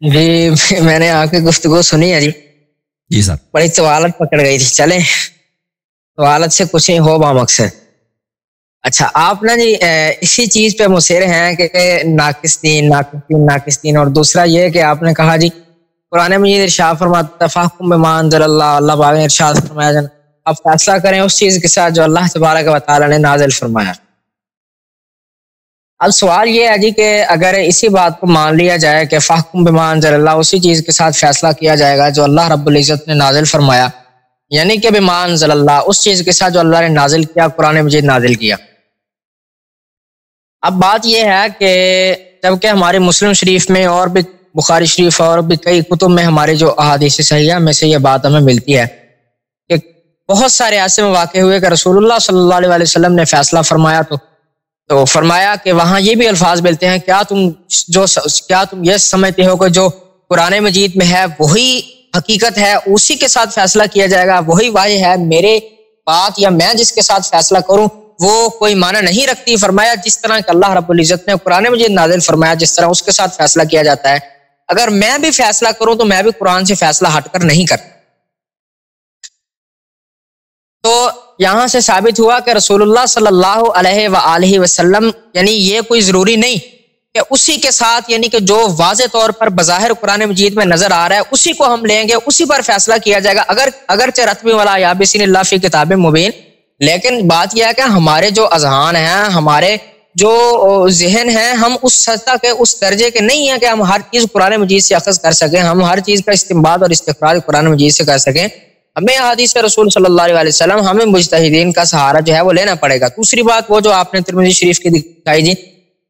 جی میں نے آپ کی گفتگو سنی ہے جی صاحب، بڑی طوالت پکڑ گئی تھی. چلیں طوالت سے کچھ نہیں ہو با مقصد. اچھا آپ نا جی اسی چیز پہ مصر ہیں کہ ناقص دین ناقص دین ناقص دین، اور دوسرا یہ کہ آپ نے کہا جی قرآن مجید ارشاد فرماتا فاحکم بما انزل اللہ، اللہ پاک نے ارشاد فرمایا جن آپ فیصلہ کریں اس چیز کے ساتھ جو اللہ تبارک و تعالی نے نازل فرمایا. اب سوال یہ ہے جی کہ اگر اسی بات کو مان لیا جائے کہ فاحکم بما انزل اللہ، اسی چیز کے ساتھ فیصلہ کیا جائے گا جو اللہ رب العزت نے نازل فرمایا، یعنی کہ بما انزل اللہ اس چیز کے ساتھ جو اللہ نے نازل کیا، قرآن مجید نازل کیا. اب بات یہ ہے کہ جبکہ ہمارے مسلم شریف میں اور بھی بخاری شریف اور بھی کئی کتب میں ہمارے جو احادیث صحیحہ میں سے یہ بات ہمیں ملتی ہے کہ بہت سارے ایسے مواقع ہوئے کہ رسول اللہ صلی اللہ علیہ وسلم نے فیصلہ فرمایا تو فرمایا کہ وہاں یہ بھی الفاظ ملتے ہیں کیا تم یہ سمجھتے ہو کہ جو قرآن مجید میں ہے وہی حقیقت ہے، اسی کے ساتھ فیصلہ کیا جائے گا، وہی واضح ہے، میرے بات یا میں جس کے ساتھ فیصلہ کروں وہ کوئی معنی نہیں رکھتی. فرمایا جس طرح کہ اللہ رب العزت نے قرآن مجید نازل فرمایا جس طرح اس کے ساتھ فیصلہ کیا جاتا ہے، اگر میں بھی فیصلہ کروں تو میں بھی قرآن سے فیصلہ ہٹ کر نہیں کرتا. تو یہاں سے ثابت ہوا کہ رسول اللہ صلی اللہ علیہ وآلہ وسلم یعنی یہ کوئی ضروری نہیں کہ اسی کے ساتھ یعنی کہ جو واضح طور پر بظاہر قرآن مجید میں نظر آ رہا ہے اسی کو ہم لیں گے، اسی پر فیصلہ کیا جائے گا اگرچہ رتبی والا یابسین اللہ فی کتاب مبین. لیکن بات یہ ہے کہ ہمارے جو اذہان ہیں، ہمارے جو ذہن ہیں، ہم اس سطح کے اس درجے کے نہیں ہیں کہ ہم ہر چیز قرآن مجید سے اخذ کر سکیں، ہم ہر چیز کا استنباط اور استخراج قرآن مجید سے کر سکیں. ہمیں حدیث رسول صلی اللہ علیہ وسلم ہمیں مجتہدین کا سہارا جو ہے وہ لینا پڑے گا. دوسری بات وہ جو آپ نے ترمذی شریف کی دکھائی جی،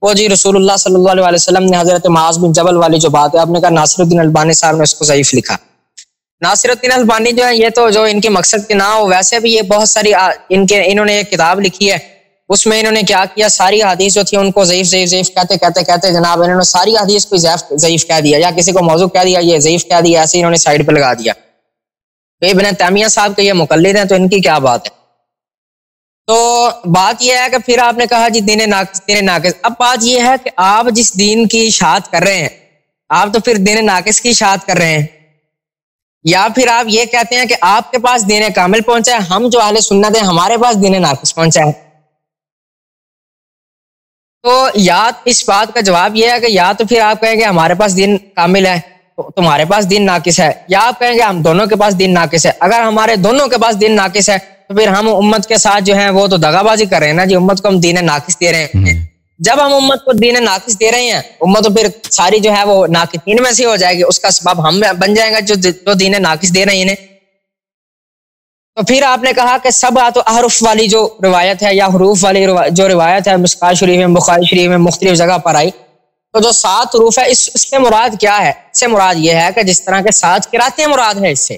وہ جی رسول اللہ صلی اللہ علیہ وسلم نے حضرت معاذ بن جبل والی جو بات ہے، آپ نے کہا ناصر الدین البانی صاحب نے اس کو ضعیف لکھا. ناصر الدین البانی جو ہے یہ تو جو ان کے مقصد کے نہ ہو، ویسے بھی یہ بہت ساری انہوں نے ایک کتاب لکھی ہے، اس میں انہوں نے کیا کیا ساری حدیث جو تھی ان کو ضعیف ضعیف ضعیف کہتے جناب انہوں نے ساری حدیث کو ضعیف کہہ دیا، یا کسی کو موضوع کہہ دیا یہ ضعیف کہہ دیا، ایسے انہوں نے سائڈ پہ لگا دیا. ابن تیمیہ صاحب کے یہ مقلد ہیں تو ان کی کیا بات ہے. تو بات یہ ہے کہ پھر آپ نے کہا جی دین ناقص. اب بات یہ ہے کہ آپ جس دین کی اشاعت کر رہے ہیں آپ تو پھر دین ناقص کی اشاعت کر رہے ہیں، یا پھر آپ یہ کہتے ہیں کہ آپ کے پاس دین کامل پہنچا ہے، ہم جو اہل سنت ہیں ہمارے پاس دین ناقص پہنچا ہے. تو یا اس بات کا جواب یہ ہے کہ یا تو پھر آپ کہیں گے ہمارے پاس دین کامل ہے تمہارے پاس دین ناقص ہے، یا آپ کہیں گے ہم دونوں کے پاس دین ناقص ہے. اگر ہمارے دونوں کے پاس دین ناقص ہے تو پھر ہم امت کے ساتھ جو ہیں وہ تو دغا بازی کر رہے ہیں نا جی، امت کو ہم دین ناقص دے رہے ہیں. جب ہم امت کو دین ناقص دے رہے ہیں، امت تو پھر ساری جو ہے وہ ناقصین میں سے ہو جائے گی، اس کا سبب ہم بن جائیں گا جو دین ناقص دے رہے ہیں. تو پھر آپ نے کہا کہ سبعۃ احرف والی جو روایت ہے یا حروف والی جو روایت ہے مشکوٰۃ شریف میں بخاری شریف میں مختلف جگہ پر آئی، تو جو 7 حروف ہے اس سے مراد کیا ہے؟ اس سے مراد یہ ہے کہ جس طرح کے 7 قراتیں مراد ہے، اس سے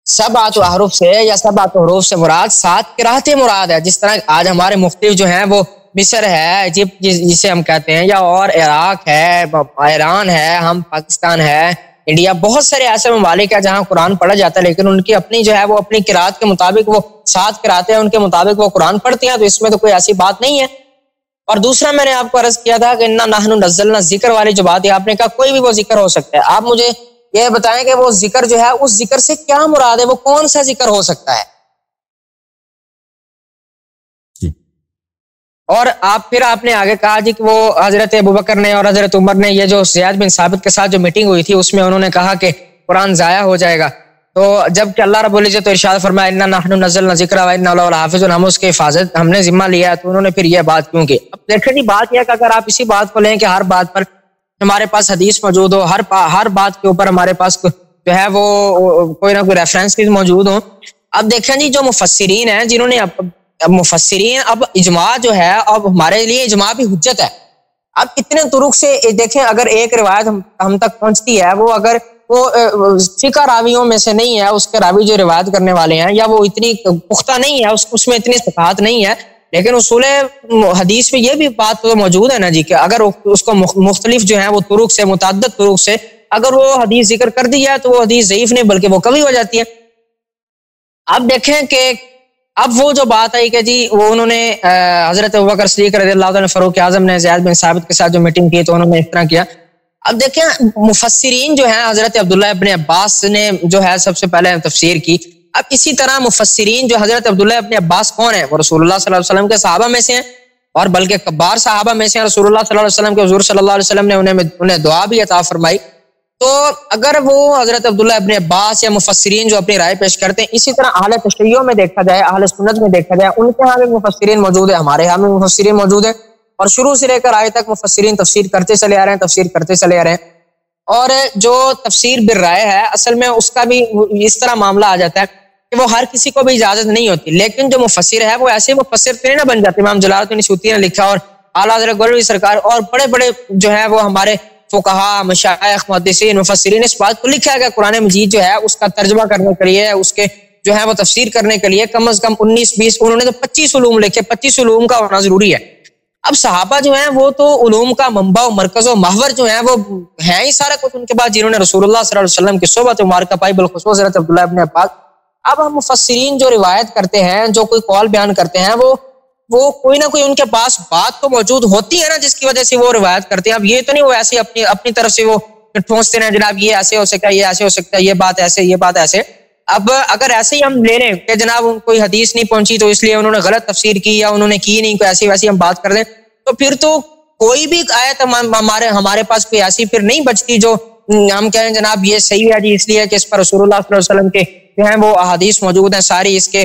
سبعۃ احرف سے یا سبعۃ حروف سے مراد 7 قراتیں مراد ہے. جس طرح آج ہمارے مختلف جو ہیں وہ مصر ہے، ایجپٹ جسے ہم کہتے ہیں، یا اور عراق ہے، ایران ہے، ہم پاکستان ہے، انڈیا، بہت سارے ایسے ممالک ہیں جہاں قرآن پڑھا جاتا ہے لیکن ان کی اپنی جو ہے وہ اپنی قرات کے مطابق وہ 7 قراتیں ہیں، ان کے مطابق وہ قرآن پڑھتے ہیں. تو اس میں تو کوئی ایسی بات نہیں ہے. اور دوسرا میں نے آپ کو عرض کیا تھا کہ انا نحن نزلنا ذکر والی جو بات ہے، آپ نے کہا کوئی بھی وہ ذکر ہو سکتا ہے. آپ مجھے یہ بتائیں کہ وہ ذکر جو ہے اس ذکر سے کیا مراد ہے، وہ کون سا ذکر ہو سکتا ہے. اور آپ نے آگے کہا جی کہ وہ حضرت ابوبکر نے اور حضرت عمر نے یہ جو زید بن ثابت کے ساتھ جو میٹنگ ہوئی تھی اس میں انہوں نے کہا کہ قرآن ضائع ہو جائے گا. تو جب کہ اللہ رب العزت ارشاد فرمایا انا نحن نزلنا ذکر و انا له لحافظون، ہم اس کی حفاظت ہم نے ذمہ لیا ہے، تو انہوں نے پھر یہ بات کیوں کی. اب دیکھیں جی بات یہ ہے کہ اگر آپ اسی بات کو لیں کہ ہر بات پر ہمارے پاس حدیث موجود ہو، ہر بات کے اوپر ہمارے پاس جو ہے وہ کوئی نہ کوئی ریفرنس بھی موجود ہو. اب دیکھیں جی جو مفسرین ہیں جنہوں نے مفسرین اب اجماع جو ہے اب ہمارے لیے اجماع بھی حجت ہے. اب کتنے طرق سے دیکھیں اگر ایک روایت ہم تک پہنچتی ہے، وہ اگر وہ فقہ راویوں میں سے نہیں ہے، اس کے راوی جو روایت کرنے والے ہیں یا وہ اتنی پختہ نہیں ہے، اس میں اتنی صفات نہیں ہے، لیکن اصول حدیث میں یہ بھی بات تو موجود ہے نا جی کہ اگر اس کو مختلف جو ہیں وہ طرق سے متعدد طرق سے اگر وہ حدیث ذکر کر دی ہے تو وہ حدیث ضعیف نہیں بلکہ وہ قوی ہو جاتی ہے. آپ دیکھیں کہ اب وہ جو بات آئی کہ جی وہ انہوں نے حضرت ابوبکر صدیق رضی اللہ عنہ، فاروق اعظم نے زید بن ثابت کے ساتھ جو میٹنگ کی تو انہوں نے اس طرح کیا. اب دیکھیں مفسرین جو ہیں، حضرت عبداللہ ابن عباس نے جو ہے سب سے پہلے تفسیر کی. اب اسی طرح مفسرین جو حضرت عبداللہ ابن عباس کون ہیں؟ وہ رسول اللہ صلی اللہ علیہ وسلم کے صحابہ میں سے ہیں، اور بلکہ کبار صحابہ میں سے ہیں. رسول اللہ صلی اللہ علیہ وسلم کے حضور صلی اللہ علیہ وسلم نے انہیں دعا بھی عطا فرمائی. تو اگر وہ حضرت عبداللہ ابن عباس یا مفسرین جو اپنی رائے پیش کرتے ہیں، اسی طرح اہل تشیع میں دیکھا جائے، اہل سنت میں دیکھا جائے، ان کے ہاں بھی مفسرین موجود ہیں، ہمارے ہاں بھی مفسرین موجود ہیں، اور شروع سے لے کر آئے تک مفسرین تفسیر کرتے چلے آ رہے ہیں، تفسیر کرتے چلے آ رہے ہیں. اور جو تفسیر بالرائے ہے، اصل میں اس کا بھی اس طرح معاملہ آ جاتا ہے کہ وہ ہر کسی کو بھی اجازت نہیں ہوتی، لیکن جو مفسر ہے وہ ایسے مفسر تو نہیں نہ بن جاتے. امام جلال الدین سیوطی نے لکھا، اور اعلیٰ حضرت گولوی سرکار اور بڑے بڑے جو ہے وہ ہمارے فقہاء، مشائخ، محدثین، مفسرین اس بات کو لکھا ہے کہ قرآن مجید جو ہے اس کا ترجمہ کرنے کے لیے، اس کے جو ہے وہ تفسیر کرنے کے لیے کم از کم 19-20 انہوں نے تو 25 علوم لکھے. 25 علوم کا ہونا ضروری ہے. اب صحابہ جو ہیں وہ تو علوم کا منبع و مرکز و محور جو ہیں وہ ہیں ہی سارا کچھ ان کے بعد، جنہوں نے رسول اللہ صلی اللہ علیہ وسلم کی صحبت مبارکہ پائی، بالخصوص حضرت عبداللہ ابن عباس. اب ہم مفسرین جو روایت کرتے ہیں، جو کوئی قول بیان کرتے ہیں، وہ کوئی نہ کوئی ان کے پاس بات تو موجود ہوتی ہے نا جس کی وجہ سے وہ روایت کرتے ہیں. اب یہ تو نہیں وہ ایسے اپنی طرف سے وہ ٹھونستے ہیں جناب یہ ایسے ہو سکتا ہے، یہ ایسے ہو سکتا ہے، یہ بات ایسے، یہ بات ایسے. اب اگر ایسے ہی ہم لے لیں کہ جناب کوئی حدیث نہیں پہنچی تو اس لیے انہوں نے غلط تفسیر کی یا انہوں نے کی نہیں، کوئی ایسی ویسی ہم بات کر دیں، تو پھر تو کوئی بھی آیت ہمارے پاس کوئی ایسی پھر نہیں بچتی جو ہم کہیں جناب یہ صحیح ہے جی، اس لیے کہ اس پر رسول اللہ صلی اللہ علیہ وسلم کے جو ہیں وہ احادیث موجود ہیں ساری اس کے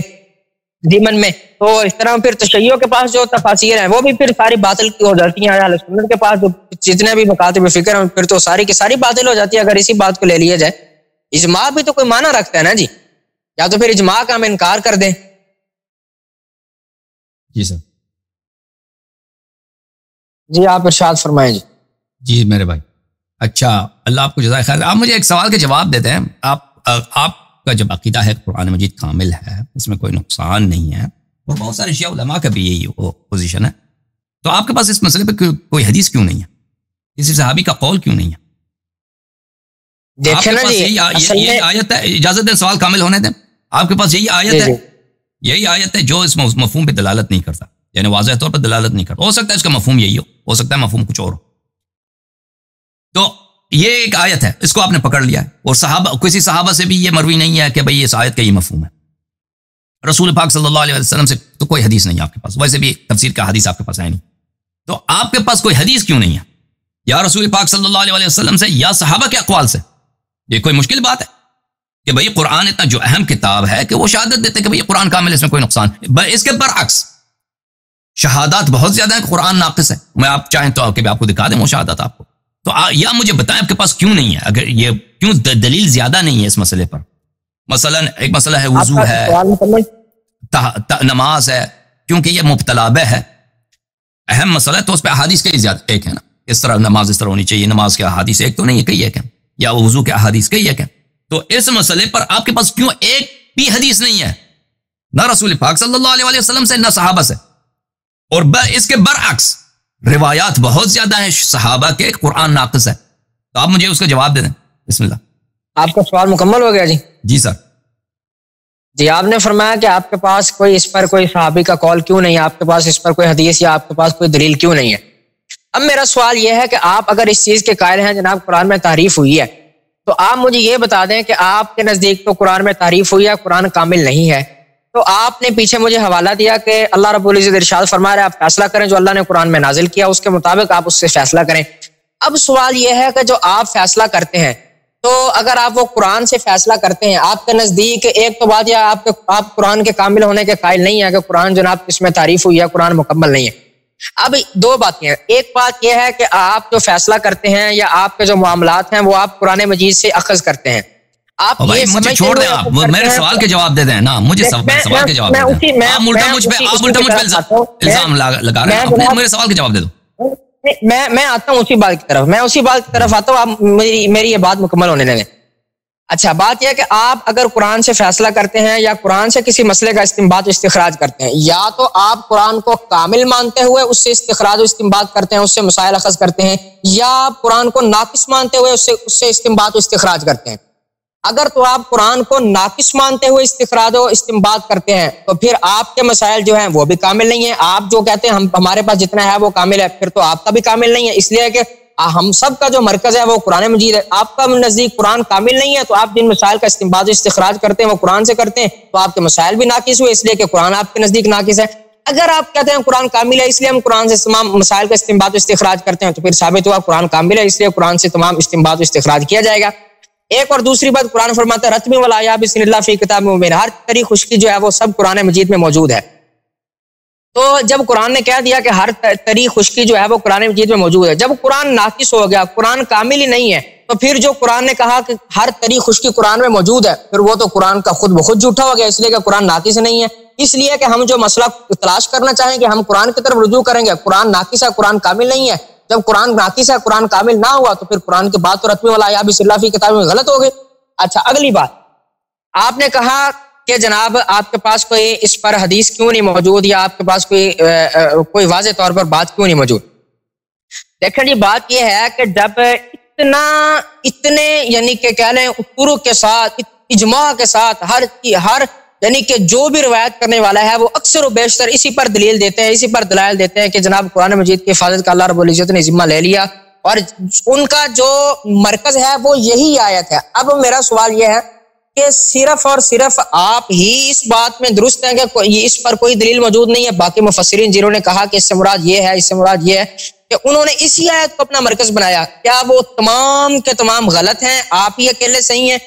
ضمن میں. تو اس طرح پھر تشیع کے پاس جو تفاسیر ہیں وہ بھی پھر ساری باطل کی ہو جاتی ہیں. اہل سنت کے پاس جو جتنے بھی مکاتب فکر ہیں پھر تو ساری کی ساری باطل ہو جاتی ہے اگر اسی بات کو لے لیا جائے. اجماع بھی تو کوئی معنی رکھتا ہے نا جی، یا تو پھر اجماع کا ہم انکار کر دیں. جی سر. جی آپ ارشاد فرمائیں. جی میرے بھائی، اچھا اللہ آپ کو جزائے خیر. آپ مجھے ایک سوال کے جواب دیتے ہیں. آپ کا جب عقیدہ ہے قرآن مجید کامل ہے، اس میں کوئی نقصان نہیں ہے، اور بہت سارے شیعہ علماء کا بھی یہی پوزیشن ہے، تو آپ کے پاس اس مسئلے پہ کوئی حدیث کیوں نہیں ہے؟ کسی صحابی کا قول کیوں نہیں ہے؟ دیکھیں نا جی، یہی آیت ہے، اجازت دیں سوال کامل ہونے دیں. آپ کے پاس یہی آیت ہے، یہی آیت ہے جو اس مفہوم پہ دلالت نہیں کرتا، یعنی واضح طور پر دلالت نہیں کرتا. ہو سکتا ہے اس کا مفہوم یہی ہو سکتا ہے مفہوم کچھ اور ہو. تو یہ ایک آیت ہے، اس کو آپ نے پکڑ لیا ہے، اور کسی صحابہ سے بھی یہ مروی نہیں ہے کہ بھئی اس آیت کا یہ مفہوم ہے. رسول پاک صلی اللہ علیہ وسلم سے تو کوئی حدیث نہیں ہے آپ کے پاس، ویسے بھی تفسیر کا حدیث آپ کے پاس ہے نہیں. تو آپ کے پاس کوئی حدیث کیوں نہیں ہے؟ یا رسول پاک صلی اللہ علیہ وسلم سے یا صحابہ کے اقوال سے؟ یہ کوئی مشکل بات ہے کہ بھئی قرآن اتنا جو اہم کتاب ہے کہ وہ شہادت دیتے کہ بھئی قرآن کامل، اس میں کوئی نقصان. اس کے برعکس شہادات بہت زیادہ ہیں کہ قرآن ناقص ہے. میں آپ چاہیں تو آپ کو دکھا دیں وہ شہادت آپ کو. تو یا مجھے بتائیں آپ کے پاس کیوں نہیں ہے، اگر یہ کیوں دلیل زیادہ نہیں ہے اس مسئلے پر. مثلا ایک مسئلہ ہے وضو ہے، نماز ہے، کیونکہ یہ مبتلا بہ ہے، اہم مسئلہ ہے، تو اس پہ احادیث کئی زیادہ ایک ہے نا، اس طرح نماز اس طرح ہونی چاہیے، نماز کے احادیث ایک تو نہیں ہے، کئی ایک ہیں، یا وضو کے احادیث کئی ایک ہیں. تو اس مسئلے پر آپ کے پاس کیوں ایک بھی حدیث نہیں ہے، نہ رسول پاک صلی اللہ علیہ وسلم سے نہ صحابہ سے؟ اور اس کے برعکس روایات بہت زیادہ ہیں صحابہ کے قرآن ناقص ہے. تو آپ مجھے اس کا جواب دے دیں. بسم اللہ. آپ کا سوال مکمل ہو گیا جی؟ جی سر. جی آپ نے فرمایا کہ آپ کے پاس کوئی اس پر کوئی صحابی کا قول کیوں نہیں ہے، آپ کے پاس اس پر کوئی حدیث یا آپ کے پاس کوئی دلیل کیوں نہیں ہے. اب میرا سوال یہ ہے کہ آپ اگر اس چیز کے قائل ہیں جناب قرآن میں تحریف ہوئی ہے، تو آپ مجھے یہ بتا دیں کہ آپ کے نزدیک تو قرآن میں تحریف ہوئی ہے، قرآن کامل نہیں ہے. تو آپ نے پیچھے مجھے حوالہ دیا کہ اللہ رب العزت ارشاد فرما رہا ہے آپ فیصلہ کریں جو اللہ نے قرآن میں نازل کیا اس کے مطابق آپ اس سے فیصلہ کریں. اب سوال یہ ہے کہ جو آپ فیصلہ کرتے ہیں، تو اگر آپ وہ قرآن سے فیصلہ کرتے ہیں، آپ کے نزدیک ایک تو بات یہ آپ قرآن کے کامل ہونے کے قائل نہیں ہیں کہ قرآن جناب اس میں تعریف ہوئی ہے، قرآن مکمل نہیں ہے. اب دو باتیں ہیں. ایک بات یہ ہے کہ آپ جو فیصلہ کرتے ہیں یا آپ کے جو معاملات ہیں وہ آپ قرآن مجید سے اخذ کرتے ہیں. آپ مجھے چھوڑ دیں، آپ میرے سوال کے جواب دے دیں نا، مجھے سوال کے جواب دے دیں. آپ الٹا مجھ پہ الزام لگا رہے ہیں، میرے سوال کے جواب دے دو. میں آتا ہوں اسی بات کی طرف آتا ہوں، آپ میری یہ بات مکمل ہونے لگے. اچھا بات یہ ہے کہ آپ اگر قرآن سے فیصلہ کرتے ہیں یا قرآن سے کسی مسئلے کا استنباط و استخراج کرتے ہیں، یا تو آپ قرآن کو کامل مانتے ہوئے اس سے استخراج و استنباط کرتے ہیں، اس سے مسائل اخذ کرتے ہیں، یا آپ قرآن کو ناقص مانتے ہوئے اس سے استنباط و استخراج کرتے ہیں. اگر تو آپ قرآن کو ناقص مانتے ہوئے استخراج و استنباط کرتے ہیں تو پھر آپ کے مسائل جو ہیں وہ بھی کامل نہیں ہیں. آپ جو کہتے ہیں ہمارے پاس جتنا ہے وہ کامل ہے، پھر تو آپ کا بھی کامل نہیں ہے، اس لیے کہ ہم سب کا جو مرکز ہے وہ قرآن مجید ہے. آپ کا نزدیک قرآن کامل نہیں ہے تو آپ جن مسائل کا استنباط و استخراج کرتے ہیں وہ قرآن سے کرتے ہیں، تو آپ کے مسائل بھی ناقص ہوئے، اس لیے کہ قرآن آپ کے نزدیک ناقص ہے. اگر آپ کہتے ہیں قرآن کامل ہے اس لیے ہم قرآن سے تمام مسائل کا استنباط و استخراج کرتے ہیں، تو پھر ثابت ہوا قرآن کامل ہے اس لیے قرآن سے تمام استنباط و استخراج کیا جائے گا. ایک اور دوسری بات، قرآن فرماتا ہے رتمی ولا بسم اللہ فی کتاب مبین، ہر طری خشکی جو ہے وہ سب قرآن مجید میں موجود ہے. تو جب قرآن نے کہہ دیا کہ ہر طری خشکی جو ہے وہ قرآن مجید میں موجود ہے، جب قرآن ناقص ہو گیا، قرآن کامل ہی نہیں ہے، تو پھر جو قرآن نے کہا کہ ہر طری خشکی قرآن میں موجود ہے، پھر وہ تو قرآن کا خود بخود جھوٹا ہو گیا، اس لیے کہ قرآن ناقص نہیں ہے. اس لیے کہ ہم جو مسئلہ تلاش کرنا چاہیں گے ہم قرآن کی طرف رجوع کریں گے. قرآن ناقص ہے، قرآن کامل نہیں ہے. جب قرآن ناقص ہے، قرآن کامل نہ ہوا، تو پھر قرآن کے بعد تو رتمی والا بسم اللہ فی کتاب میں غلط ہو گئی. اچھا، اگلی بات، آپ نے کہا کہ جناب آپ کے پاس کوئی اس پر حدیث کیوں نہیں موجود، یا آپ کے پاس کوئی واضح طور پر بات کیوں نہیں موجود. دیکھیں جی، بات یہ ہے کہ جب اتنے یعنی کہ کہہ لیں طرق کے ساتھ، اجماع کے ساتھ، ہر یعنی کہ جو بھی روایت کرنے والا ہے وہ اکثر و بیشتر اسی پر دلیل دیتے ہیں، اسی پر دلائل دیتے ہیں کہ جناب قرآن مجید کی حفاظت کا اللہ رب العزت نے ذمہ لے لیا، اور ان کا جو مرکز ہے وہ یہی آیت ہے. اب میرا سوال یہ ہے کہ صرف اور صرف آپ ہی اس بات میں درست ہیں کہ اس پر کوئی دلیل موجود نہیں ہے؟ باقی مفسرین جنہوں نے کہا کہ اس سے مراد یہ ہے، اس سے مراد یہ ہے، کہ انہوں نے اسی آیت کو اپنا مرکز بنایا، کیا وہ تمام کے تمام غلط ہیں، آپ ہی اکیلے صحیح ہیں؟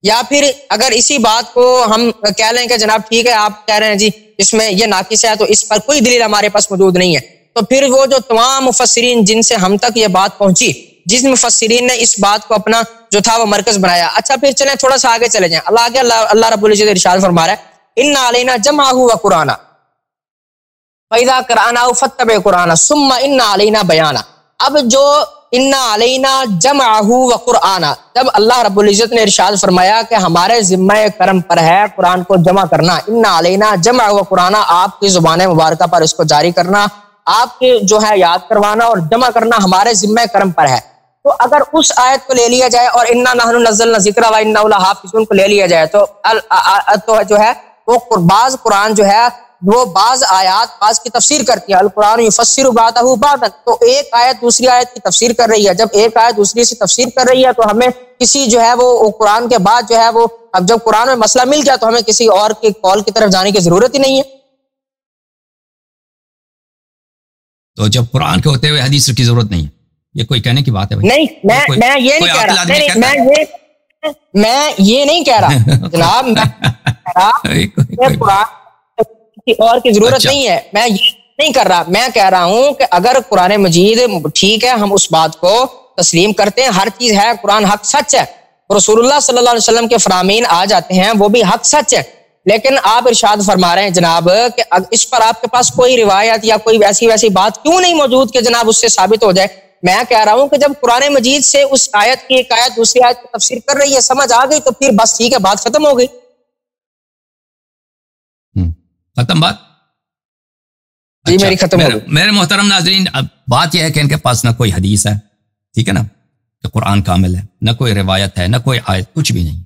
یا پھر اگر اسی بات کو ہم کہہ لیں کہ جناب ٹھیک ہے آپ کہہ رہے ہیں جی اس میں یہ ناقص ہے تو اس پر کوئی دلیل ہمارے پاس موجود نہیں ہے، تو پھر وہ جو تمام مفسرین جن سے ہم تک یہ بات پہنچی، جن مفسرین نے اس بات کو اپنا جو تھا وہ مرکز بنایا. اچھا پھر چلیں تھوڑا سا آگے چلے جائیں. اللہ رب العزت ارشاد فرما رہا ہے ان علینا جمعہ و قرآن فاذا قرأناه فاتبع قرآن ثم ان علینا بیانا. اب جو ان علینا جمعہ و قرآن، جب اللہ رب العزت نے ارشاد فرمایا کہ ہمارے ذمہ کرم پر ہے قرآن کو جمع کرنا، ان علینا جمع و قرآن، آپ کی زبان مبارکہ پر اس کو جاری کرنا، آپ کے جو ہے یاد کروانا اور جمع کرنا ہمارے ذمہ کرم پر ہے. تو اگر اس آیت کو لے لیا جائے اور انا نحن نزلنا ذکر و انا لحافظون کو لے لیا جائے تو جو ہے وہ بعض قرآن جو ہے وہ بعض آیات بعض کی تفسیر کرتی ہے. القرآن یفسر بعضہ بعضا، تو ایک آیت دوسری آیت کی تفسیر کر رہی ہے. جب ایک آیت دوسری سے تفسیر کر رہی ہے تو ہمیں کسی جو ہے وہ قرآن کے بعد جو ہے وہ اب جب قرآن میں مسئلہ مل گیا تو ہمیں کسی اور کے قول کی طرف جانے کی ضرورت ہی نہیں ہے. تو جب قرآن کے ہوتے ہوئے حدیث کی ضرورت نہیں ہے، یہ کوئی کہنے کی بات ہے؟ نہیں، میں یہ نہیں کہہ رہا، میں یہ نہیں کہہ رہا جناب، میں قرآن اور کی ضرورت نہیں ہے، میں یہ نہیں کر رہا. میں کہہ رہا ہوں کہ اگر قرآن مجید ٹھیک ہے ہم اس بات کو تسلیم کرتے ہیں، ہر چیز ہے، قرآن حق سچ ہے، رسول اللہ صلی اللہ علیہ وسلم کے فرامین آ جاتے ہیں وہ بھی حق سچ ہے، لیکن آپ ارشاد فرما رہے ہیں جناب کہ اس پر آپ کے پاس کوئی روایت یا کوئی ویسی بات کیوں نہیں موجود کہ جناب اس سے ثابت ہو جائے. میں کہہ رہا ہوں کہ جب قرآن مجید سے اس آیت کی ایک آیت دوسری آیت کی تفسیر کر رہی ہے، سمجھ آ گئی تو پھر بس ٹھیک ہے، بات ختم ہو گئی. ختم بات؟ جی میری ختم ہو گئی. میرے محترم ناظرین، اب بات یہ ہے کہ ان کے پاس نہ کوئی حدیث ہے، ٹھیک ہے نا، کہ قرآن کامل ہے، نہ کوئی روایت ہے، نہ کوئی آیت، کچھ بھی نہیں.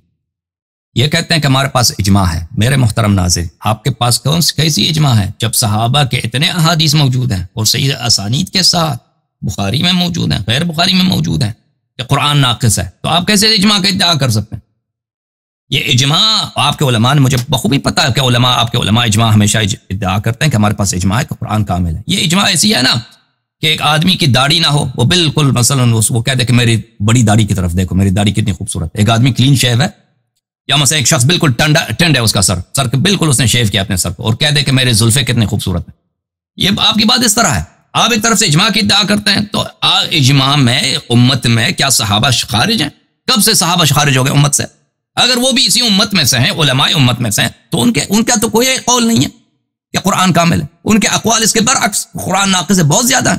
یہ کہتے ہیں کہ ہمارے پاس اجماع ہے. میرے محترم ناظرین، آپ کے پاس کیسی اجماع ہے جب صحابہ کے اتنے احادیث موجود ہیں اور صحیح اسانید کے ساتھ، بخاری میں موجود ہیں، غیر بخاری میں موجود ہیں، کہ قرآن ناقص ہے؟ تو آپ کیسے اجماع کا ادعا کر سکتے ہیں؟ یہ اجماع آپ کے علماء نے، مجھے بخوبی پتہ ہے کہ آپ کے علماء اجماع ہمیشہ ادعا کرتے ہیں کہ ہمارے پاس اجماع ہے کہ قرآن کامل ہے. یہ اجماع ایسی ہے نا کہ ایک آدمی کی داڑھی نہ ہو، وہ بالکل مثلا وہ کہہ دے کہ میری بڑی داڑھی کی طرف دیکھو، میری داڑھی کتنی خوبصورت ہے. ایک آدمی کلین شیو ہے، یا مثلا ایک شخص بالکل ٹنڈ ہے، اس کا سر بالکل اس نے شیو کیا اپنے سر کو، اور کہہ دے کہ میرے زلفیں کتنے خوبصورت ہیں. یہ آپ کی بات اس طرح ہے. آپ ایک طرف سے اجماع کی ادعا کرتے ہیں، تو اجماع میں امت میں کیا صحابہ خارج ہیں؟ کب سے صحابہ خارج ہو گئے امت سے؟ اگر وہ بھی اسی امت میں سے ہیں، علماء امت میں سے ہیں، تو ان کا تو کوئی قول نہیں ہے کہ قرآن کامل ہے. ان کے اقوال اس کے برعکس، قرآن ناقص ہے، بہت زیادہ ہے.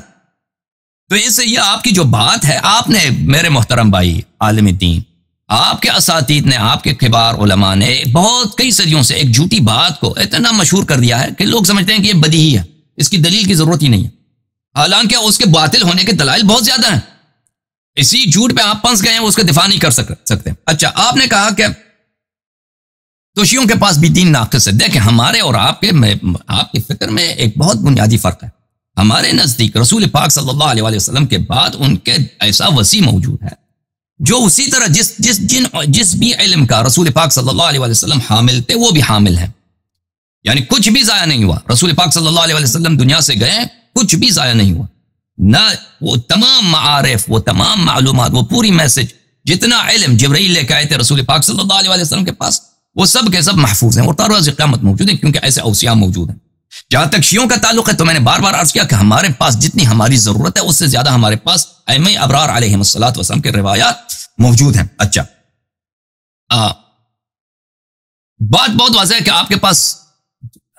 تو اس سے یہ آپ کی جو بات ہے، آپ نے میرے محترم بھائی عالم دین، آپ کے اساتید نے، آپ کے کبار علماء نے بہت کئی صدیوں سے ایک جھوٹی بات کو اتنا مشہور کر دیا ہے کہ لوگ سمجھتے ہیں کہ یہ بدیہی ہے، اس کی دلیل کی ضرورت ہی نہیں ہے، حالانکہ اس کے باطل ہونے کے دلائل بہت زیادہ ہیں. اسی جھوٹ پہ آپ پنس گئے ہیں، اس کا دفاع نہیں کر سکتے. اچھا، آپ نے کہا کہ توشیوں کے پاس بھی دین ناقص ہے. دیکھیں، ہمارے اور آپ کی فکر میں ایک بہت بنیادی فرق ہے. ہمارے نزدیک رسول پاک صلی اللہ علیہ وسلم کے بعد ان کے ایسا وسیع موجود ہے جو اسی طرح جس بھی علم کا رسول پاک صلی اللہ علیہ وسلم حامل تھے وہ بھی حامل ہے. یعنی کچھ بھی ضائع نہیں ہوا. رسول پاک صلی اللہ علیہ وسلم دنیا سے گئے، کچھ بھی ضائع نہیں ہوا. نہ وہ تمام معارف، وہ تمام معلومات، وہ پوری میسج، جتنا علم جبرائیل لے کے آئے تھے رسول پاک صلی اللہ علیہ وسلم کے پاس، وہ سب کے سب محفوظ ہیں اور تا روز قیامت موجود ہیں، کیونکہ ایسے اوصیاء موجود ہیں. جہاں تک شیعوں کا تعلق ہے تو میں نے بار بار عرض کیا کہ ہمارے پاس جتنی ہماری ضرورت ہے اس سے زیادہ ہمارے پاس ائمہ ابرار علیہم الصلوۃ والسلام کے روایات موجود ہیں. اچھا، بات بہت واضح ہے کہ آپ کے پاس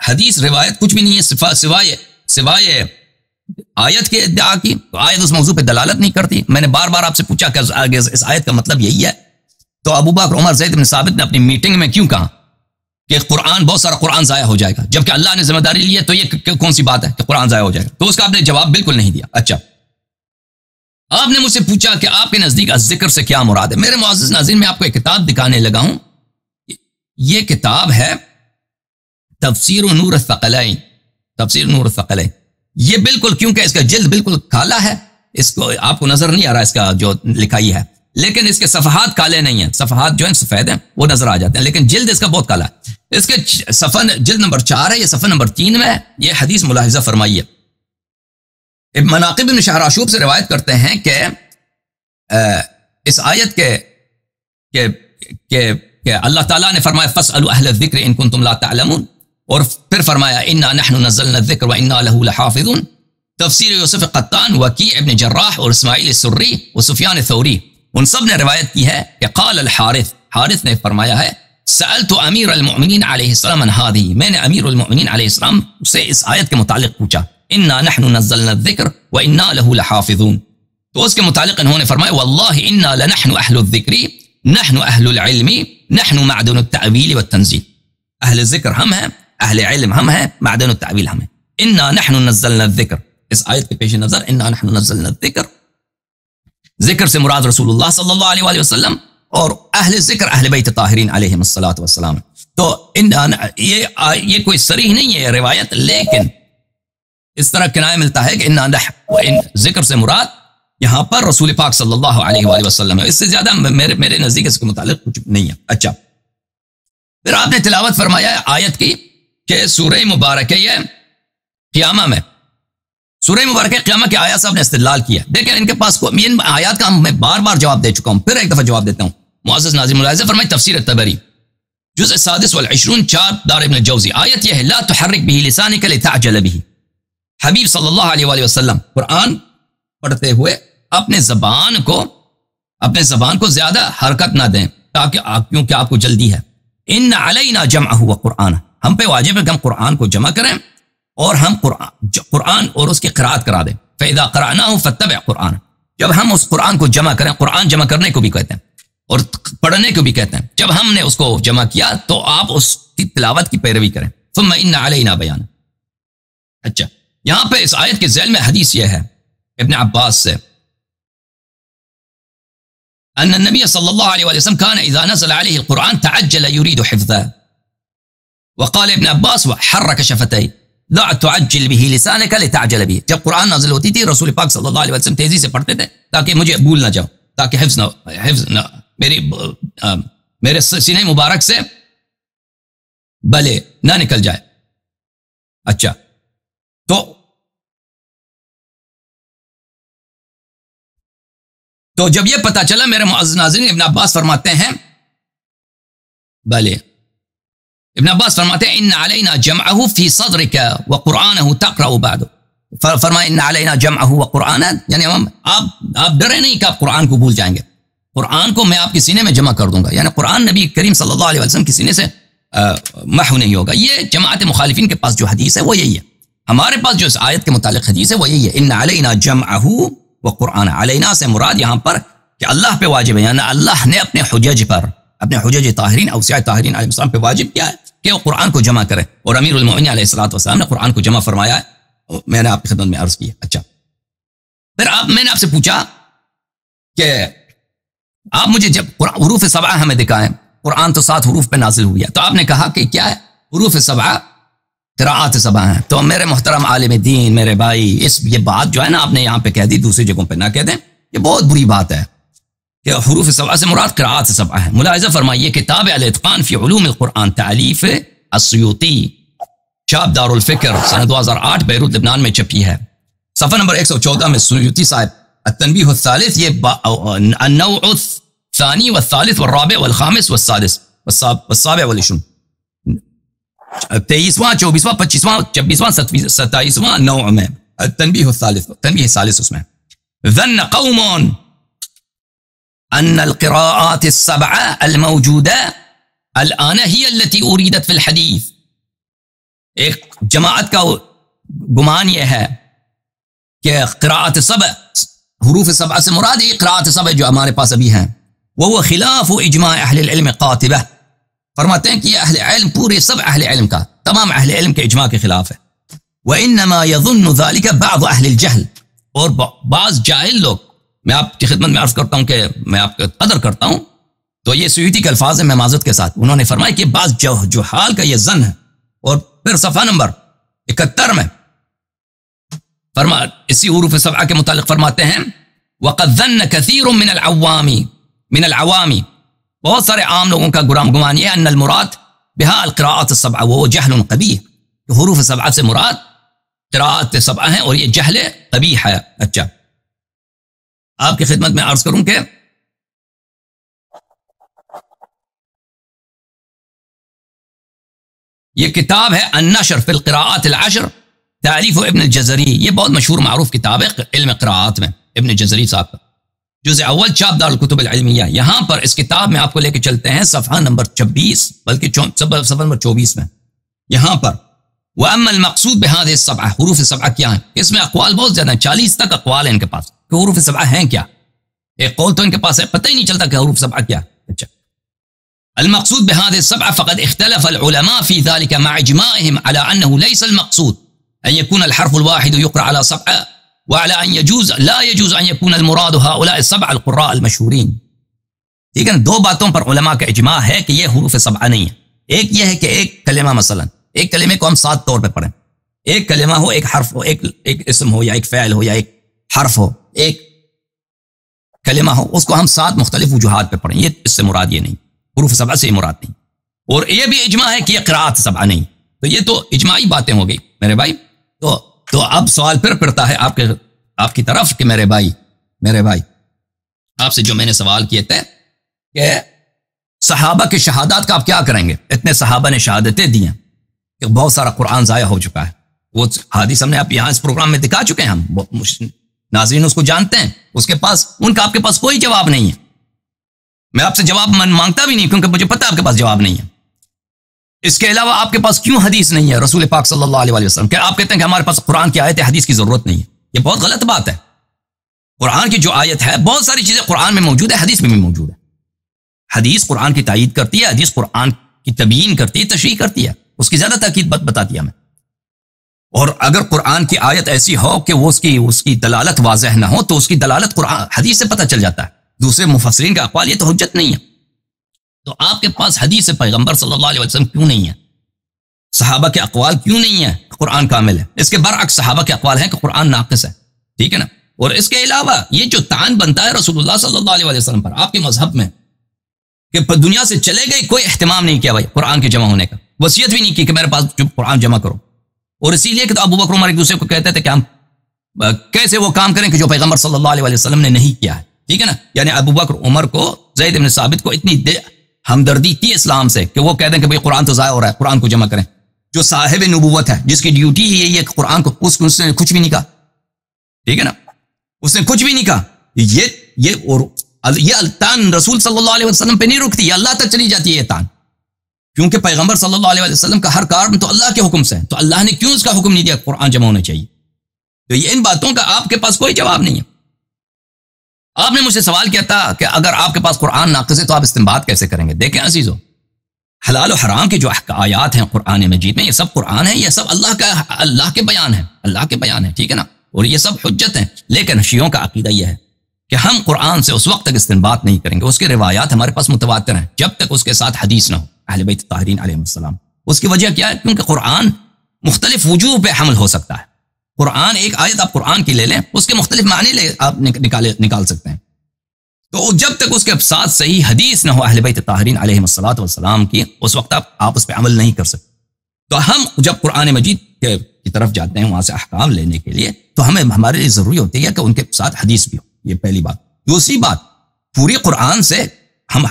حدیث روایت کچھ بھی نہیں ہے سوائے آیت کے ادعا کی. تو آیت اس موضوع پہ دلالت نہیں کرتی. میں نے بار بار آپ سے پوچھا کہ اس آیت کا مطلب یہی ہے، تو ابو بکر عمر زید بن ثابت نے اپنی میٹنگ میں کیوں کہا کہ بہت سارا قرآن ضائع ہو جائے گا، جبکہ اللہ نے ذمہ داری لی ہے، تو یہ کون سی بات ہے کہ قرآن ضائع ہو جائے گا؟ تو اس کا آپ نے جواب بالکل نہیں دیا. اچھا، آپ نے مجھ سے پوچھا کہ آپ کے نزدیک ذکر سے کیا مراد ہے. میرے معزز ناظرین، میں آپ کو ایک کتاب دکھانے لگا ہوں. یہ کتاب ہے تفسیر نور الثقلین. تفسیر نور الثقلین. یہ بالکل، کیونکہ اس کا جلد بالکل کالا ہے، اس کو آپ کو نظر نہیں آ رہا اس کا جو لکھائی ہے، لیکن اس کے صفحات کالے نہیں ہیں. صفحات جو ہیں سفید ہیں وہ نظر آ جاتے ہیں، لیکن جلد اس کا بہت کالا ہے. اس کے صفحہ جلد نمبر 4 ہے، یہ صفحہ نمبر 3 میں ہے. یہ حدیث ملاحظہ فرمائیے. ابن مناقب بن شہراشوب سے روایت کرتے ہیں کہ اس آیت کہ اللہ تعالیٰ نے فرمایا فَاسْأَلُوا أَهْلَ الذِّكْرِ إِن كُنتُمْ لَا تَعْلَمُونَ، اور پھر فرمایا إِنَّا نَحْنُ نَزَّلْنَا الذِّكْرَ وَإِنَّا لَهُ لَحَافِظُونَ. تفسیر یوسف قطان، وکیع ابن جراح اور اسماعیل السری اور سفیان ثوری، ان سب نے روایت کی ہے کہ قال الحارث، حارث نے فرمایا ہے سألت امیر المؤمنین علیہ السلام عن هذه، میں نے امیر المؤمنین علیہ السلام سے اس آیت کے متعلق پوچھا انا نحن نزلنا الذکر وانا له لحافظون. تو اس کے متعلق انہوں نے فرمایا واللہ انا لنحن اہل الذکر نحن اہل العلم نحن معدن التأویل والتنزیل. اہل ذکر ہم ہیں، اہل علم ہم ہیں، معدن التأویل ہم ہیں. انا نحن نزلنا الذکر، اس آیت کے پیش نظر انا نحن نزلنا الذکر، ذکر سے مراد رسول اللہ صلی اللہ علیہ وآلہ وسلم، اور اہل ذکر اہل بیت طاہرین علیہم الصلاۃ والسلام. تو یہ کوئی صریح نہیں ہے روایت، لیکن اس طرح کنایہ ملتا ہے کہ ان ذکر سے مراد یہاں پر رسول پاک صلی اللہ علیہ وآلہ وسلم ہے. اس سے زیادہ میرے نزدیک اس کے متعلق کچھ نہیں ہے. اچھا، پھر آپ نے تلاوت فرمایا آیت کی کہ سورہ مبارکہ قیامہ میں، سورہ مبارکہ قیامہ کی آیات سے آپ نے استدلال کیا. دیکھیں ان کے پاس ان آیات کا میں بار بار جواب دے چکا ہوں، پھر ایک دفعہ جواب دیتا ہوں. معزز ناظرین، ملاحظہ فرمائیں تفسیر الطبری جزء 26 4 دار ابن الجوزی. آیت یہ ہے لا تحرک به لسانک لتعجل به. حبیب صلی اللہ علیہ وآلہ وسلم قرآن پڑھتے ہوئے اپنے زبان کو زیادہ حرکت نہ دیں کیونکہ آپ کو جلدی ہے. ان علینا جمعہ وقرآن، ہم پہ واجب ہے کہ ہم قرآن کو جمع کریں اور ہم قرآن اور اس کی قرأت کرا دیں. فَإِذَا قَرَأْنَاهُ فَاتَّبِعْ قُرْآنَ، جب ہم اس قرآن کو جمع کریں، قرآن جمع کرنے کو بھی کہتے ہیں اور پڑھنے کو بھی کہتے ہیں، جب ہم نے اس کو جمع کیا تو آپ اس کی تلاوت کی پیروی کریں. ثُمَّ إِنَّ عَلَيْنَا بَيَانَ. اچھا، یہاں پہ اس آیت کے ذیل میں حدیث یہ ہے ابن عباس سے ان النبی صلی اللہ علیہ وسلم كان اذا نزل عليه القرآن تعجل يريد حفظه. وقال ابن عباس وحرك شفتيه لا تعجل به لسانك لتعجل به. جب قرآن نازل ہوتی تھی رسول پاک صلی اللہ علیہ وسلم تیزی سے پڑھتے تھے تاکہ مجھے بھول نہ جاؤ، تاکہ حفظ نہ میرے سینے مبارک سے بلے نہ نکل جائے. اچھا، تو جب یہ پتا چلا میرے معزز ناظرین، ابن عباس فرماتے ہیں ابن عباس فرماتے ہیں ان علینا جمعہ فی صدرک وقرآنہ تقرأ بعد. فرمایا ان علینا جمعہ وقرآنہ، یعنی آپ ڈرے نہیں کہ آپ قرآن کو بھول جائیں گے، قرآن کو میں آپ کے سینے میں جمع کر دوں گا. یعنی قرآن نبی کریم صلی اللہ علیہ وسلم کے سینے سے محو نہیں ہوگا. یہ جماعت مخالفین کے پاس جو حدیث ہے وہ یہی ہے. ہمارے پاس جو اس آیت کے متعلق حدیث ہے وہ یہی ہے ان علینا جمعہ وقرآن. علینا سے مراد یہاں پر کہ اللہ پہ واجب ہے، یعنی اللہ نے اپنے حجج طاہرین اوصیاء طاہرین علیہ السلام پہ واجب کیا ہے کہ وہ قرآن کو جمع کرے، اور امیر المؤمنین علیہ الصلوۃ والسلام نے قرآن کو جمع فرمایا ہے. میں نے آپ کی خدمت میں عرض کیا. اچھا، پھر میں نے آپ سے پوچھا کہ آپ مجھے جب حروف سبعہ ہمیں دکھائیں، قرآن تو 7 حروف پہ نازل ہوئی ہے، تو آپ نے کہا کہ کیا ہے حروف سبعہ قراءات سبعہ ہیں، تو میرے محترم عالم دین، میرے بھائی، یہ بات جو ہے نا آپ نے یہاں پہ کہہ دی، دوسری جگہوں پہ نہ کہہ دیں، یہ بہت بری بات ہے کہ حروف سبعہ سے مراد قراءات سبعہ ہے۔ ملاحظہ فرمائیے کتاب الاتقان فی علوم القرآن تالیف السیوطی، چھاپ دار الفکر، سنہ 2008 بیروت لبنان میں چھپی ہے، صفحہ نمبر 114 میں سیوطی صاحب التنبیہ الثالث، یہ النوع الثانی والثالث والرابع والخامس والسادس والسابع والعشرون، 23واں 24واں 25واں 26واں 27واں نوع میں التنبیہ الثالث، تنبیہ الثالث اس میں ظن قوم ان القراءات السبعة الموجودة الآن هي التي أريدت في الحديث، ایک جماعت کا گمان یہ ہے کہ قراءات سبع، حروف سبعہ سے مراد یہ قراءات سبع جو ہمارے پاس ابھی ہیں، وہ خلاف اجماع اہل العلم قاطبہ، فرماتے ہیں کہ یہ اہل علم، پورے سب اہل علم کا، تمام اہل علم کے اجماع کے خلاف ہے۔ وَإِنَّمَا يَظُنُّ ذَلِكَ بَعْضُ أَهْلِ الْجَهْلِ، اور بعض جاہل لوگ، میں آپ کی خدمت میں عرض کرتا ہوں کہ میں آپ کا قدر کرتا ہوں، تو یہ سیوطی کے الفاظ ہیں، میں معذرت کے ساتھ، انہوں نے فرمایا کہ بعض جہال کا یہ ظن ہے۔ اور پھر صفحہ نمبر 71 میں اسی حروف سبعہ کے متعلق فرماتے ہیں وَقَدْ ظَنَّ كَثِيرٌ من العوام، بہت سارے عام لوگوں کا گمان یہ ہے ان المراد بها القراءات السبعہ، وہ جہل قبیح، کہ حروف سبعہ سے مراد قراءات سبعہ ہیں اور یہ جہل قبیح ہے۔ اچھا، آپ کی خدمت میں عرض کروں کہ یہ کتاب ہے النشر فی القراءات العشر، تالیف ابن الجزری، یہ بہت مشہور معروف کتاب ہے علم قراءات میں، ابن جزری صاحب کا، جزء اول، چھاپ دار الکتب العلمیہ۔ یہاں پر اس کتاب میں آپ کو لے کے چلتے ہیں صفحہ نمبر 26، بلکہ صفحہ نمبر 24 میں، یہاں پر وَأَمَّا الْمَقْصُودُ بِهَذِهِ السَّبْعَةِ، حروف سبعہ کیا ہیں؟ اس میں اقوال بہت زیادہ ہیں، 40 تک اقوال ہیں ان کے پاس کہ حروف سبعہ ہیں کیا، ایک قول تو ان کے پاس ہے، پتہ ہی نہیں چلتا کہ حروف سبعہ کیا۔ اچھا، المقصود بهذه السبعة فقد اختلف العلماء في ذلك مع اجماعهم على انه ليس المقصود ان يكون الحرف الواحد يقرأ على سبعة، وعلى ان لا يجوز ان يكون المراد هؤلاء السبع القراء المشهورين۔ ٹھیک ہے، دو باتوں پر علماء کا اجماع ہے کہ یہ حروف سبعہ نہیں ہے۔ ایک یہ ہے کہ ایک کلمہ، مثلا ایک کلمے کو ہم 7 طور پہ پڑھیں، ایک کلمہ ہو، ایک حرف ہو، ایک اسم ہو یا ایک فعل ہو یا ایک حرف ہو، ایک کلمہ ہو، اس کو ہم 7 مختلف وجوہات پہ پڑھیں، یہ اس سے مراد یہ نہیں، حروف سبعہ سے مراد نہیں۔ اور یہ بھی اجماع ہے کہ یہ قراءات سبعہ نہیں، تو یہ تو اجماعی باتیں ہو گئی میرے بھائی۔ تو اب سوال پھر پڑتا ہے آپ کی طرف کہ میرے بھائی آپ سے جو میں نے سوال کیے تھے کہ صحابہ کے شہادات کا آپ کیا کریں گے؟ اتنے صحابہ نے شہادتیں دی ہیں کہ بہت سارا قرآن ضائع ہو چکا ہے، وہ حدیث ہم نے آپ یہاں اس پروگرام میں دکھا چکے ہیں، ہم ناظرین اس کو جانتے ہیں، ان کا آپ کے پاس کوئی جواب نہیں ہے، میں آپ سے جواب مانگتا بھی نہیں کیونکہ مجھے پتا آپ کے پاس جواب نہیں ہے۔ اس کے علاوہ آپ کے پاس کیوں حدیث نہیں ہے رسول پاک صلی اللہ علیہ وسلم؟ کہ آپ کہتے ہیں کہ ہمارے پاس قرآن کی آیت ہے، حدیث کی ضرورت نہیں ہے، یہ بہت غلط بات ہے۔ قرآن کی جو آیت ہے، بہت ساری چیزیں قرآن میں موجود ہے، حدیث میں بھی موجود ہے۔ حدیث قرآن کی تائید کرتی ہے، حدیث قرآن کی تبیین کرتی ہے، تشریح کرتی ہے، اس کی زیادہ تاکید بتاتی ہے ہمیں۔ اور اگر قرآن کی آیت ایسی ہو کہ وہ اس کی دلالت واضح نہ ہو تو اس کی دلالت قرآن حدیث سے پتہ چل جاتا ہے، دوسرے مفسرین کا اقوال، یہ تو حجت نہیں ہے۔ تو آپ کے پاس حدیث پیغمبر صلی اللہ علیہ وسلم کیوں نہیں ہے؟ صحابہ کے اقوال کیوں نہیں ہے؟ قرآن کامل ہے۔ اس کے برعکس صحابہ کے اقوال ہیں کہ قرآن ناقص ہے، ٹھیک ہے نا۔ اور اس کے علاوہ یہ جو طعن بنتا ہے رسول اللہ صلی اللہ علیہ وسلم پر آپ کے مذہب میں کہ دنیا سے چلے گئے، کوئی اہتمام نہیں کیا بھائی قرآن کے جمع ہونے کا، وصیت بھی نہیں کی کہ میرے پاس قرآن جمع کرو۔ اور اسی لیے کہ تو ابو بکر عمر ایک دوسرے کو کہتے تھے کہ ہم کیسے وہ کام کریں کہ جو پیغمبر صلی اللہ علیہ وسلم نے نہیں کیا ہے، ٹھیک ہے نا۔ یعنی ابو بکر عمر کو، زید بن ثابت کو اتنی ہمدردی تھی اسلام سے کہ وہ کہتے ہیں کہ بھئی قرآن تو ضائع ہو رہا ہے، قرآن کو جمع کریں۔ جو صاحب نبوت ہے، جس کی ڈیوٹی یہی ہے کہ قرآن کو، اس نے کچھ بھی نہیں کہا، ٹھیک ہے نا، اس نے کچھ بھی نہیں کہا۔ یہ تان رسول صلی اللہ علیہ وسلم پہ نہیں رکتی، یہ اللہ تک چلی جاتی ہے یہ تان، کیونکہ پیغمبر صلی اللہ علیہ وسلم کا ہر کام تو اللہ کے حکم سے ہے، تو اللہ نے کیوں اس کا حکم نہیں دیا قرآن جمع ہونا چاہیے؟ تو یہ ان باتوں کا آپ کے پاس کوئی جواب نہیں ہے۔ آپ نے مجھ سے سوال کیا تھا کہ اگر آپ کے پاس قرآن ناقص ہے تو آپ استنباط کیسے کریں گے؟ دیکھیں عزیزو، حلال و حرام کی جو آیات ہیں قرآن مجید میں، یہ سب قرآن ہے، یہ سب اللہ کے بیان ہے، اللہ کے بیان ہے، ٹھیک ہے نا، اور یہ سب حجت ہیں۔ لیکن شیعوں کا عقیدہ یہ ہے کہ ہم قرآن سے اس وقت تک استنباط نہیں کریں گے، اس کے روایات ہمارے پاس متواتر ہیں، جب تک اس کے ساتھ حدیث نہ ہو اہل بیت الطاہرین علیہ السلام۔ اس کی وجہ کیا ہے؟ کیونکہ قرآن مختلف وجوہ پہ حمل ہو سکتا ہے۔ قرآن ایک آیت آپ قرآن کی لے لیں، اس کے مختلف معنی آپ نکال سکتے ہیں، تو جب تک اس کے ساتھ صحیح حدیث نہ ہو اہل بیت الطاہرین علیہ السلام کی، اس وقت آپ اس پہ عمل نہیں کر سکتے۔ تو ہم جب قرآن مجید کی طرف جاتے ہیں وہاں سے احکام لینے کے لیے، تو ہمیں ہمارے لیے ضروری ہوتی ہے کہ ان کے ساتھ حدیث بھی ہو، یہ پہلی بات۔ دوسری بات، پوری قرآن سے ہم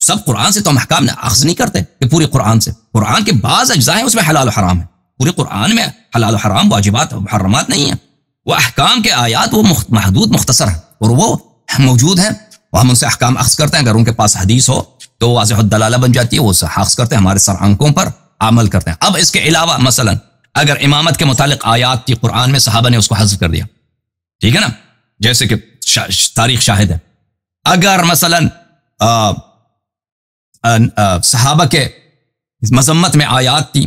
سب قرآن سے تو ہم احکام اخذ نہیں کرتے کہ پوری قرآن سے، قرآن کے بعض اجزاء ہیں اس میں حلال و حرام ہے، پورے قرآن میں حلال و حرام، واجبات و محرمات نہیں ہیں، وہ احکام کے آیات وہ محدود مختصر ہیں اور وہ موجود ہیں، وہ ہم ان سے احکام اخذ کرتے ہیں۔ اگر ان کے پاس حدیث ہو تو واضح الدلالہ بن جاتی ہے، وہ اخذ کرتے ہیں، ہمارے سر آنکھوں پر عمل کرتے ہیں۔ اب اس کے علاوہ مثلا اگر امامت کے متعلق آیات تھی قرآن میں، صحابہ نے اس کو حذف کر دیا، ٹھیک ہے نا، جیسے کہ تاریخ شاہد ہے۔ اگر مثلا صحابہ کے مذمت میں آیات تھی،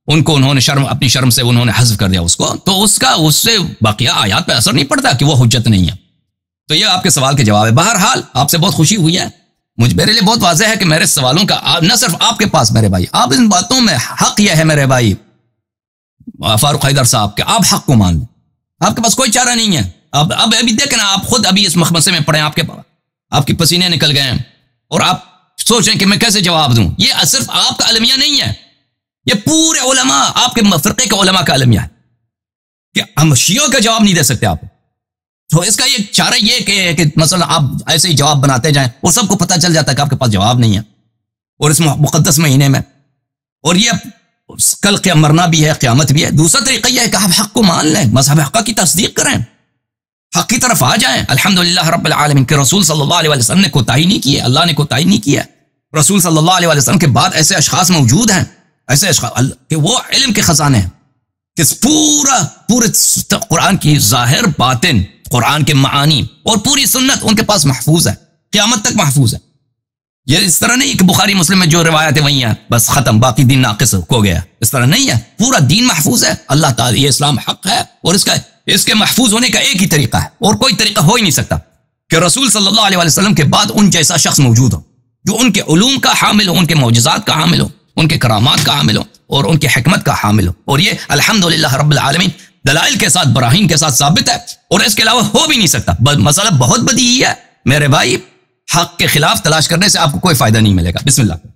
ان کو انہوں نے اپنی شرم سے انہوں نے حذف کر دیا اس کو، تو اس سے باقیہ آیات پہ اثر نہیں پڑتا کہ وہ حجت نہیں ہے۔ تو یہ آپ کے سوال کے جواب ہے۔ بہرحال آپ سے بہت خوشی ہوئی ہے، میرے لیے بہت واضح ہے کہ میرے سوالوں کا نہ صرف آپ کے پاس میرے بھائی، آپ ان باتوں میں حق یہ ہے میرے بھائی فاروق حیدر صاحب کہ آپ حق کو مان لیں، آپ کے پاس کوئی چارہ نہیں ہے۔ اب ابھی دیکھیں نا، آپ خود ابھی اس مخمصے میں پڑے، آپ کے پسینے نکل گئے ہیں اور آپ سوچ رہے ہیں کہ میں کیسے جواب دوں۔ یہ صرف آپ کا المیہ نہیں ہے، یہ پورے علماء، آپ کے فرقے کے علماء کا المیہ ہے کہ ہم شیعوں کا جواب نہیں دے سکتے آپ۔ تو اس کا یہ چارہ یہ کہ مثلا آپ ایسے ہی جواب بناتے جائیں اور سب کو پتہ چل جاتا ہے کہ آپ کے پاس جواب نہیں ہے، اور اس مقدس مہینے میں، اور یہ کل مرنا بھی ہے، قیامت بھی ہے۔ دوسرا طریقہ یہ ہے کہ آپ حق کو مان لیں، مذہب حق کی تصدیق کریں، حق کی طرف آ جائیں۔ الحمدللہ رب العالمین کہ رسول صلی اللہ علیہ وسلم نے کوتاہی نہیں کی ہے، اللہ نے کوتاہی نہیں کی ہے۔ رسول صلی اللہ علیہ وسلم کے بعد ایسے اشخاص موجود ہیں، ایسے اشخاص کہ وہ علم کے خزانے ہیں، کہ پورے قرآن کی ظاہر باطن، قرآن کے معانی اور پوری سنت ان کے پاس محفوظ ہے، قیامت تک محفوظ ہے۔ یہ اس طرح نہیں کہ بخاری مسلم میں جو روایتیں وہی ہیں بس ختم، باقی دین ناقص ہو گیا، اس طرح نہیں ہے، پورا دین محفوظ ہے۔ اللہ تعالی یہ اسلام حق ہے، اور اس کے محفوظ ہونے کا ایک ہی طریقہ ہے، اور کوئی طریقہ ہو ہی نہیں سکتا کہ رسول صلی اللہ علیہ وسلم کے بعد ان جیسا شخص موجود ہو، جو ان کے علوم کا حامل ہو، ان کے معجزات کا حامل ہو، ان کے کرامات کا حامل ہو، اور ان کی حکمت کا حامل ہو۔ اور یہ الحمدللہ رب العالمین دلائل کے ساتھ، براہین کے ساتھ ثابت ہے، اور اس کے علاوہ ہو بھی نہیں سکتا۔ مسئلہ بہت بدیہی ہے میرے بھائی، حق کے خلاف تلاش کرنے سے آپ کو کوئی فائدہ نہیں ملے گا۔ بسم اللہ۔